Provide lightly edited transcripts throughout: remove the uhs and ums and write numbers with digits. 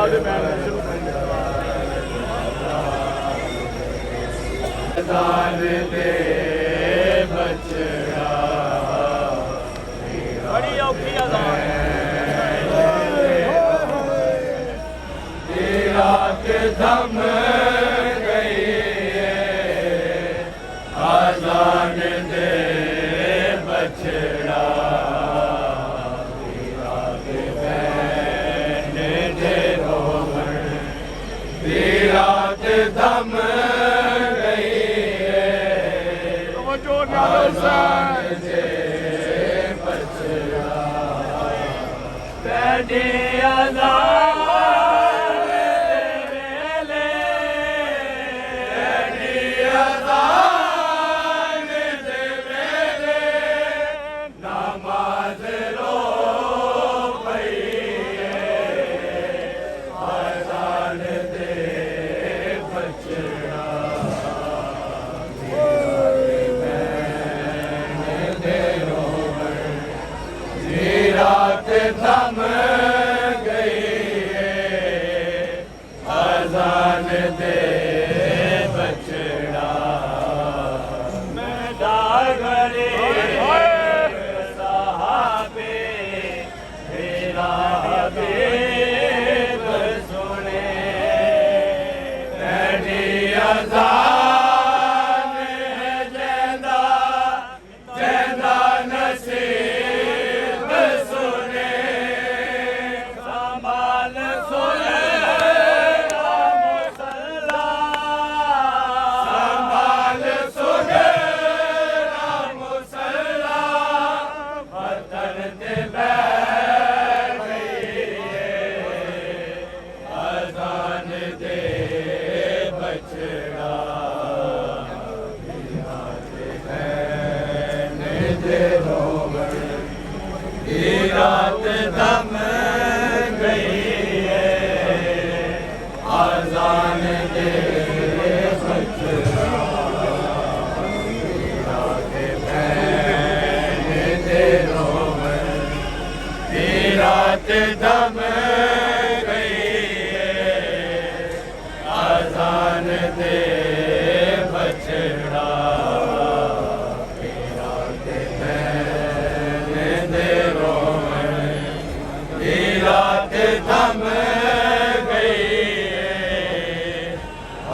ਪੰਜਾਬ ਦੇ ਮੈਚ ਸ਼ੁਰੂ ਬੜੀ ਔਖੀ ਆਜ਼ਾਦ रात दम गई आजान दे बछड़ा रात बैन दे रोमन रात दम गई आजान दे बछड़ा बैठे आजाद थम गई अजान दे बछड़ा मैं डागरे साहबे तेरा हबीब सुने तेरी अजान है जैदा जैदा नसीब सुने रात दम गई आजान दे बछड़ा रात बैन दे रोमन रात दम गई आजान दे बछड़ा रात थम गई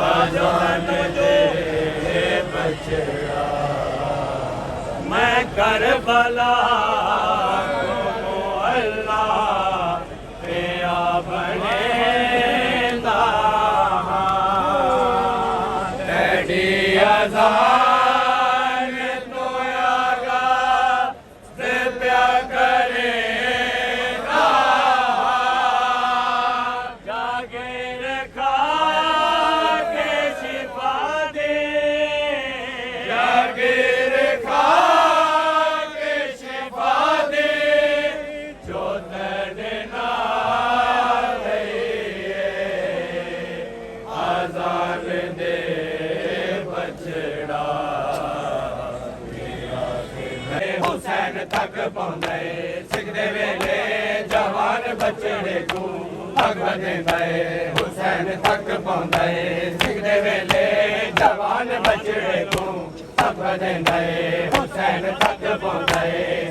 आजान दे बछड़ा मैं करबला को अल्लाह पिया बनेंदा तेरी अज़ान तो आगा से प्या करे हुसैन तक पहुंचे सिखदे वेले जवान बछड़े को पग बंधे हुसैन तक पहुंचे सिखदे वेले जवान बछड़े को पग बंधे हुसैन तक पहुंचे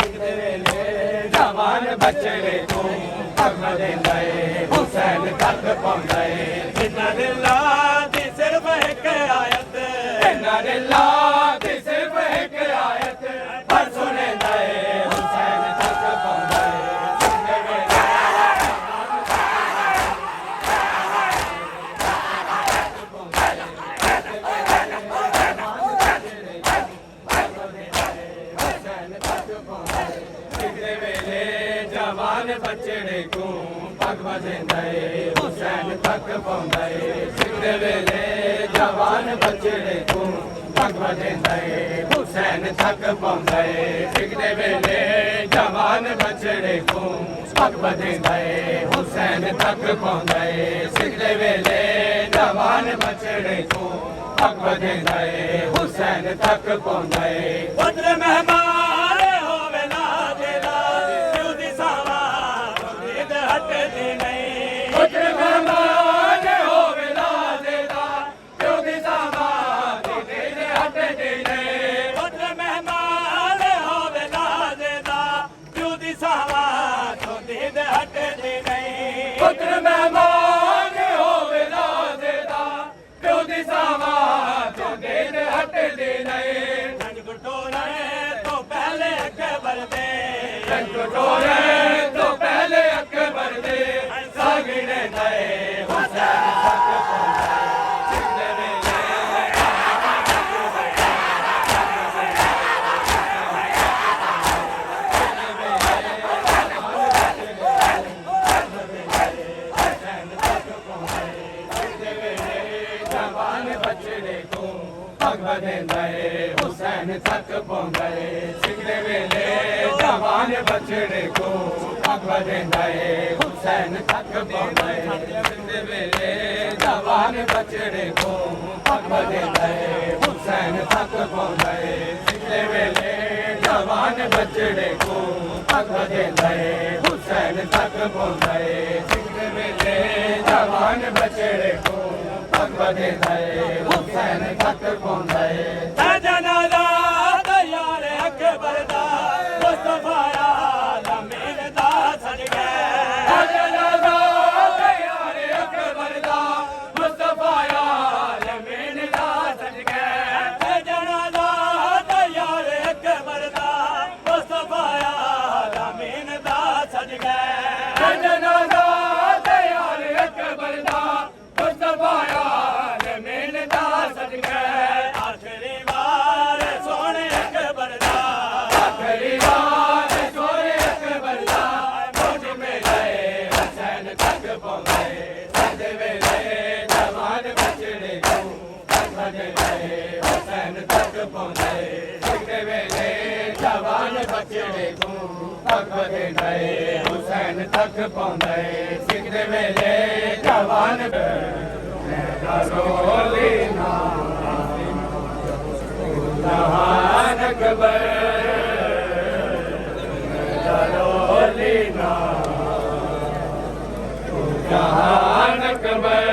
सिखदे वेले जवान बछड़े को पग बंधे हुसैन तक पहुंचे इन्ना लिल्लाह दी सिर्फ एक आयत इन्ना लिल्लाह दी सिर्फ एक आयत पर सुने हुसैन तक पहुंचे जवान बछड़े को पग बंधे हुसैन तक पहुंचे सिखदे वेले जवान बछड़े को पग बंधे हुसैन तक पहुंचे सिखदे वेले जवान बछड़े को पग बंधे हुसैन तक पहुंचे सिखदे वेले जवान बछड़े को पग बंधे हुसैन तक पहुंचे बद्र मेहमान होवे नाज़िला सिउदी सावा हट दी नहीं ਪੁੱਤਰ ਮਹਿਮਾਨ ਹੋਵੇ ਦਾਦੇ ਦਾ ਪਿਓ ਦੀ ਸਾਵਾ ਤੋਂ ਦੇਣ ਹਟਦੇ ਨਹੀਂ ਜੰਗ ਬਟੋਰੇ ਤੋਂ ਪਹਿਲੇ ਅਕਬਰ ਦੇ ਜੰਗ ਬਟੋਰੇ ਤੋਂ ਪਹਿਲੇ ਅਕਬਰ ਦੇ ਸਾਗਣੇ ਨਏ ਹੁਸੈਨ ਤੱਕ ਪਹੁੰਚੇ ਸਿੱਖ ਦੇ ਵੇਲੇ ਜਵਾਨ ਬਚੜੇ ਤੋਂ ਭਗਤ ਨਏ ਹੁਸੈਨ ਤੱਕ ਪਹੁੰਚੇ ਸਿੱਖ ਦੇ ਵੇਲੇ ਜਵਾਨ ਬਚੜੇ ਤੋਂ ਭਗਤ ਨਏ ਹੁਸੈਨ ਤੱਕ ਪਹੁੰਚੇ ਸਿੱਖ ਦੇ ਵੇਲੇ ਜਵਾਨ ਬਚੜੇ ਤੋਂ ਭਗਤ ਨਏ ਹੁਸੈਨ ਤੱਕ ਪਹੁੰਚੇ ਸਿੱਖ ਦੇ ਵੇਲੇ ਜਵਾਨ ਬਚੜੇ ਤੋਂ ਭਗਤ ਨਏ ਹੁਸੈਨ ਤੱਕ ਪਹੁੰਚੇ ਸਿੱਖ ਦੇ ਵੇਲੇ ਜਵਾਨ ਬਚੜੇ ਤੋਂ ਭਗਤ ਨਏ ਹੁਸੈਨ ਤੱਕ ਪਹੁੰਚੇ ਸਜਣਾ ਦਾ ਯਾਰ ਅਕਬਰ ਦਾ ਮੁਸਤਫਾ ਲਮੀਨ ਦਾ ਸਦਕਾ ਸਜਣਾ ਦਾ ਯਾਰ ਅਕਬਰ ਦਾ ਮੁਸਤਫਾ ਲਮੀਨ ਦਾ ਸਦਕਾ ਸਜਣਾ ਦਾ ਯਾਰ ਅਕਬਰ ਦਾ ਮੁਸਤਫਾ ਲਮੀਨ ਦਾ ਸਦਕਾ ਸਜਣਾ ਦਾ ਯਾਰ ਅਕਬਰ ਦਾ ਮੁਸਤਫਾ ਲਮੀਨ ਦਾ ਸਦਕਾ ਆਖਰੀ ਵਾਰ ਸੋਹਣੇ ਅਕਬਰ ਦਾ ਆਖਰੀ ਵਾਰ ਸੋਹਣੇ ਅਕਬਰ ਦਾ ਮੁਝ ਮਿਲੇ ਹੁਸੈਨ ਤੱਕ ਪਹੁੰਚੇ ਸਾਡੇ ਵੇਲੇ ਜਵਾਨ ਬਚੜੇ ਤੋਂ ਭਗਤ ਨਏ ਹੁਸੈਨ ਤੱਕ ਪਹੁੰਚੇ ਸਾਡੇ ਵੇਲੇ ਜਵਾਨ ਬਚੜੇ ਤੋਂ ਭਗਤ ਨਏ ਹੁਸੈਨ ਤੱਕ ਪਹੁੰਚੇ ਸਿੱਖ ਦੇ ਵੇਲੇ ਜਵਾਨ ਰੋਲੀ ਨਾ ਜਹਾਨ ਅਕਬਰ ਰੋਲੀ ਨਾ ਜਹਾਨ ਅਕਬਰ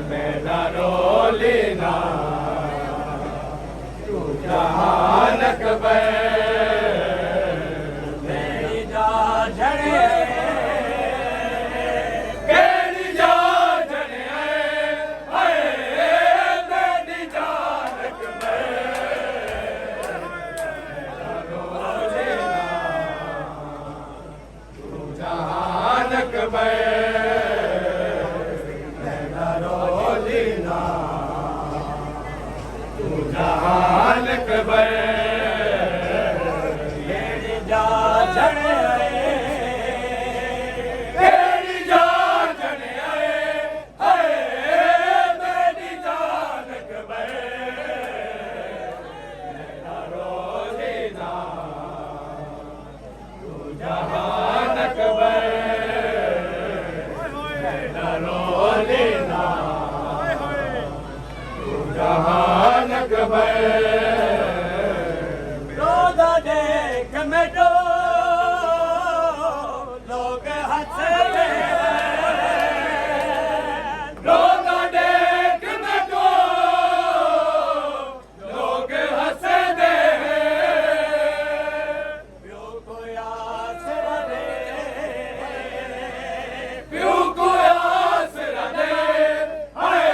ਮੇਰਾ ਰੋਲੀ ਨਾ ਜਹਾਨ ਅਕਬਰ ਮੇਰੀ ਜਾ ਝੜੇ ਕਿਹੜੀ ਜਾਨ ਜਣਿਆ ਹਾਏ ਮੇਰੀ ਜਾਨ ਅਕਬਰ ਰੋਲੇ ਨਾ ਜਹਾਨ ਅਕਬਰ ਮੇਰਾ ਰੋਲੇ ਨਾ ਤੂੰ ਜਹਾਨ ਅਕਬਰ ਮੇਰੀ ਜਾ ਝੜੇ ਕਿਹੜੀ ਜਾਨ ਜਣਿਆ ਹਾਏ ਮੇਰੀ ਜਾਨ ਅਕਬਰ ਮੇਰਾ ਰੋਲੇ ਨਾ ਤੂੰ ਜਹਾਨ ਅਕਬਰ ਮੇਰਾ ਰੋਲੇ ਨਾ ਤੂੰ ਜਹਾਨ ਅਕਬਰ ਰੋਦਾ ਦੇਖ ਮੈਡੋ ਲੋਕ ਹੱਸਦੇ ਰੋਦਾ ਦੇਖ ਮੈਨੂੰ ਲੋਕ ਹੱਸਦੇ ਪਿਓ ਕੋ ਆਸਰਾ ਦੇ ਪਿਓ ਕੋ ਆਸਰਾ ਦੇ ਹਾਏ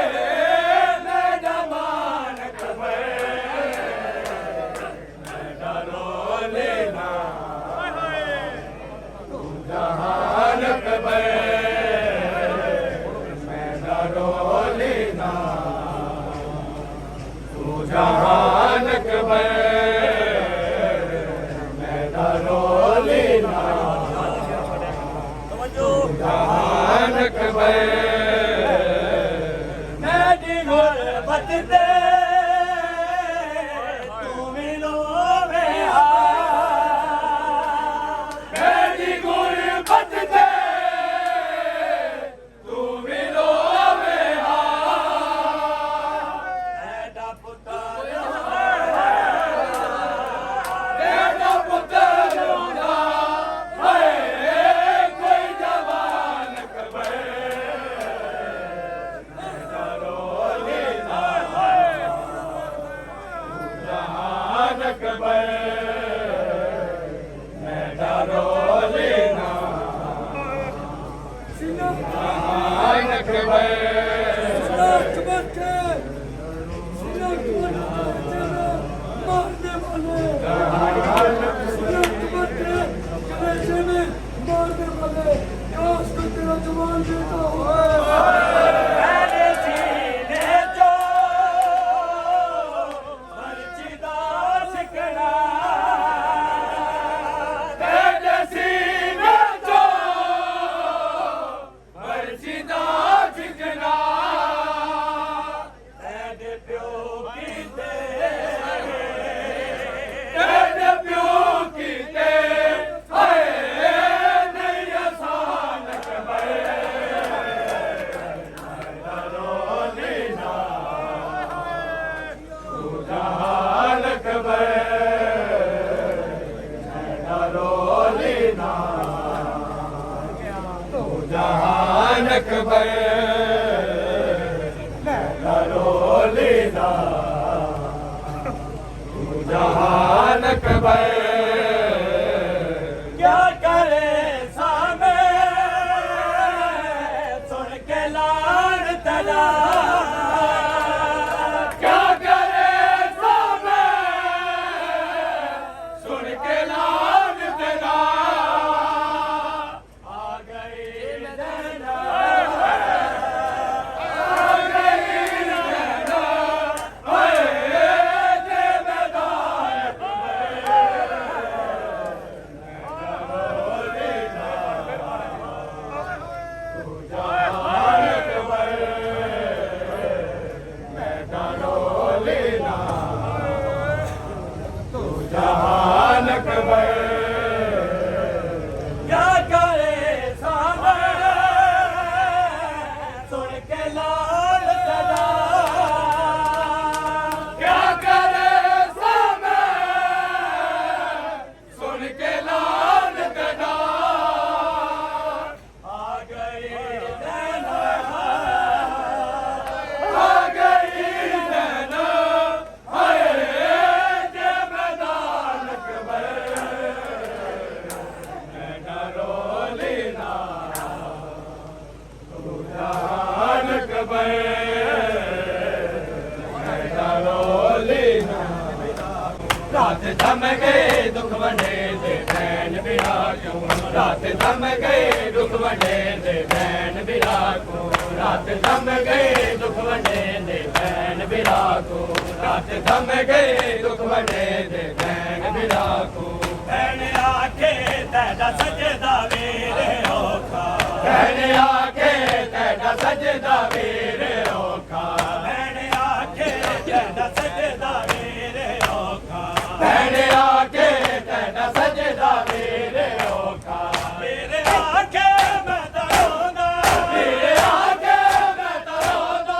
ਮੇਰਾ ਮਾਨ ਅਕਬਰ ਮੇਰਾ ਰੋਲੇ ਨਾ ਤੂੰ ਜਹਾਨ ਅਕਬਰ ਮੇਰਾ ਰੋਲੇ ਨਾ ਤੂੰ ਜਹਾਨ ਅਕਬਰ ਮੇਰਾ ਰੋਲੇ ਨਾ ਤਵੱਜੋ ਜਹਾਨ ਅਕਬਰ ਮੇਰੀ ਗੁਰਬਤ ਤੇ ਤੂੰ ਮਿਲੋਵੇ ਆ ਮੇਰੀ ਗੁਰਬਤ ਤੇ ਤੂੰ ਮਿਲੋਵੇ ਹਾਂ ਐਡਾ ਪੁੱਤਰ ਤੇਰਾ ਪੁੱਤਰ ਰੋਂਦਾ ਹਾਏ ਕੋਈ ਜਵਾਨ ਅਕਬਰ ਮੇਰਾ ਰੋਲੇ ਨਾ नानक जवान बेटा हुआ मैंने सीने जो मर्जी दा ठिकना तेरे सीने चो मर्जी दा ठिकना तेरे प्यो कीते तेरे प्यो कीते हाय नहीं आसान कबे जहान कबे रोलीना जहान कबे रोलीना जहान कबे क्या करे सामे सुन के लान तला क्या करे सामे सुन के लान तेरा आ गई नैना जहान कबे क्या करे सामे सुन के लान तला क्या करे सामे सुन के लान तेरा आ गई नैना आ गई नैना हाय जे मैदान कबे नैना रोलीना जहान कबे नैना रोलीना रात थम गए दुख वंडे दे भैन बिरा क्यों रात थम गए दुख वंडे दे भैन बिरा को रात थम गए दुख वंडे दे भैन बिरा को रात थम गए दुख वंडे दे भैन बिरा को भैन आखे तेरा सजदा वीरे औखा भैन आके तेरा सजदा वीर औखा भैन आखे तेरा सजदा वीरे औखा भैन आके तेरा सजदा वीर औखा मेरे आखे मैं तरोंदा वीर आके मैं तरोदा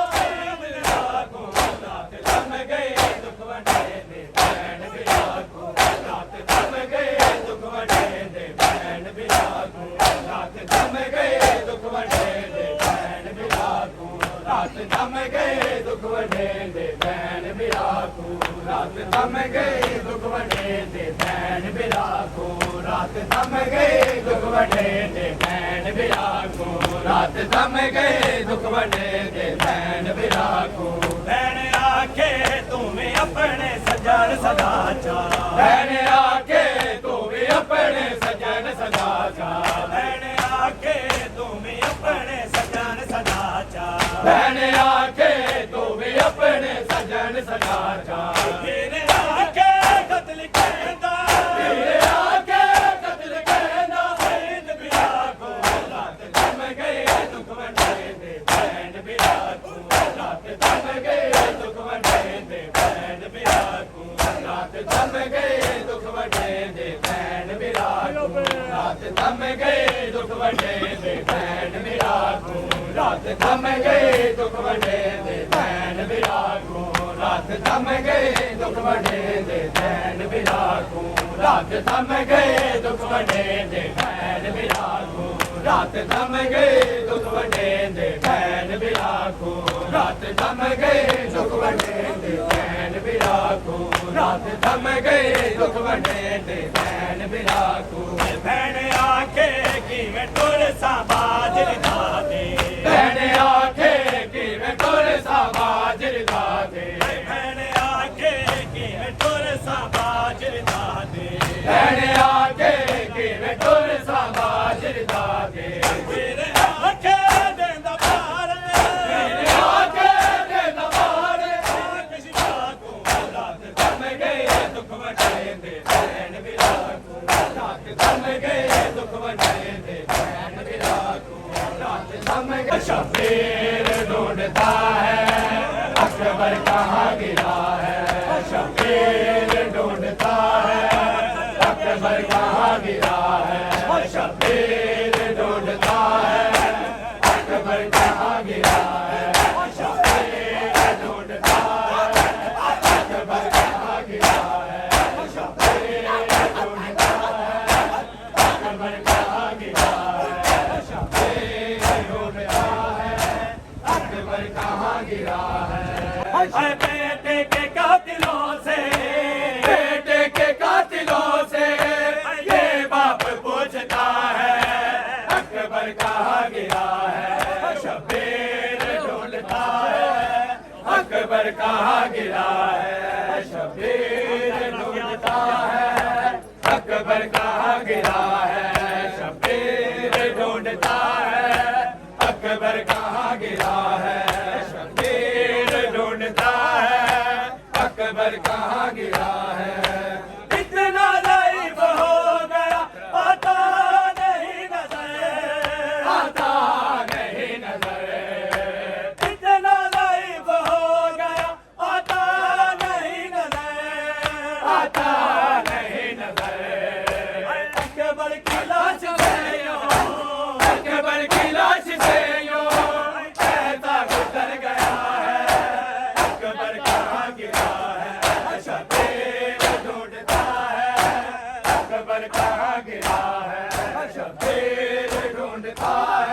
दिल लागू रात थम गए दुख वंडे दे भैन बिरा को रात थम गए दुख वंडे दे भैन बिरा को रात थम गए दुख वंडे दे भैन बिरा को रात थम गए दुख वंडे दे भैन बिरा को रात थम गए दुख वंडे दे भैन बिरा को रात थम गए दुख वंडे दे भैन बिरा को रात थम गए दुख वंडे दे भैन बिरा को भैन आखे तुम्हें अपने सजन सदा चा भैन आके तू भी अपने सजन सदा चा भैन आखे तुम्हें अपने सजन सदा चा भैन आके तू भी अपने सजन सदा चा मेरे आखे खत लिखेंदा वीर आके कत्ल कहना शहीद बिरा को रात थम गए दुख वंडे दे भैन बिरा को रात थम गए दुख वंडे दे भैन बिरा को रात थम गए दुख वंडे दे भैन बिरा को रात थम गए दुख वंडे दे भैन बिरा को रात थम गए दुख वंडे दे भैन बिरा को रात थम गए दुख वंडे दे भैन बिरा को रात थम गए दुख वंडे दे भैन बिरा को रात थम गए दुख वंडे दे भैन बिरा को रात थम गए दुख वंडे दे भैन बिरा को रात थम गए दुख वंडे दे भैन बिरा को भैन आखे कि मैं तुर सा बाज निधार के मेरे आके देंदा पार मेरे आके देंदा पार किसी को औलाद थम गए दुख वटाए दे भैन विरा को रात थम गए दुख वटाए दे भैन विरा को रात थम गए शबीर ढूंढता है अकबर कहाँ गिरा है शबीर ढूंढता है अकबर कहाँ गिरा है शबीर ढूंढता है अकबर कहाँ गिरा है शबीर ढूंढता है अकबर कहाँ गिरा है शबीर ढूंढता है अकबर कहाँ गिरा है शबीर ढूंढता है अकबर कहाँ गिरा है बेटे के कातिलों से बेटे के कातिलों से ये बाप पूछता है अकबर कहाँ गिरा है शबीर ढूंढता है अकबर कहाँ गिरा है शबीर ढूंढता है अकबर कहाँ गिरा है शबीर ढूंढता है अकबर कहाँ गिरा है शबीर ढूंढता है अकबर कहाँ गिरा है इतना लाइव हो गया आता नहीं नजर आता नहीं नजर इतना लाइव हो गया आता नहीं नजर आता नहीं नजर अकबर की लाश से अकबर की लाश से यूं कहता गुजर गया है अकबर कहाँ गिरा है शबीर ढूंढता है अकबर कहाँ गिरा है शबीर ढूंढता है